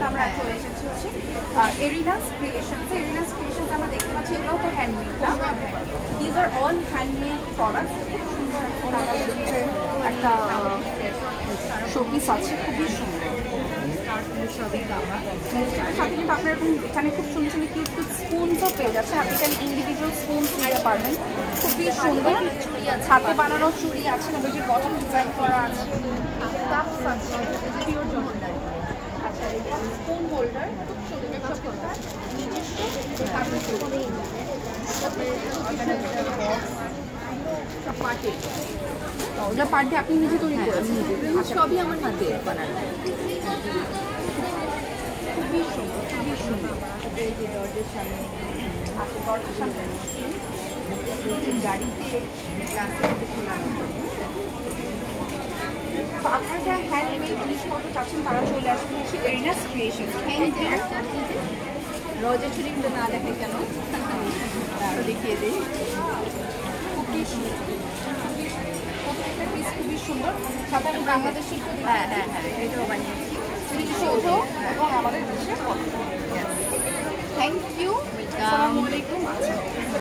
আমরা চলে এসেছি হচ্ছে এরিনাস ক্রিয়েশনস। এরিনাস ক্রিয়েশনস আমরা দেখতে পাচ্ছি এগুলো তো হ্যান্ডমেড না, these are all handmade products. একটা শোপিস আছে খুবই সুন্দর, সাথে কিন্তু আপনার এখানে খুব সুন্দর সুন্দর কিউট কিউট স্পুনসও পেয়ে যাচ্ছে। আপনি এখানে ইন্ডিভিজুয়াল স্পুনস নিতে পারবেন, খুবই সুন্দর। হাতে বানানো চুড়ি আছে, যে বটল ডিজাইন করা আছে, কাপস আছে পিওর জর্ডান। আচ্ছা, স্পুন হোল্ডার খুব সুন্দর, সব নিজস্ব পার্টি আপনি নিজে তৈরি করেছেন? সবই আমার হাতে বানানো। খুবই সুন্দর, খুবই সুন্দর। দরজার সামনে আছে, দরজার সামনে গাড়িতে আপনারা যারা হ্যান্ডমেড জিনিসপত্র চাচ্ছেন তারা চলে আসবেন হচ্ছে এরিনাস ক্রিয়েশন। রোজের চুড়িগুলো না দেখে কেন, দেখিয়ে দিই। খুবই সুন্দর, প্রত্যেকটা পিস খুবই সুন্দর। সাথে আমি বাংলাদেশ শিল্প, হ্যাঁ হ্যাঁ হ্যাঁ, এটাও বানিয়েছি স্মৃতিসৌধ এবং আমাদের দেশের থ্যাংক ইউ। আসসালামু আলাইকুম।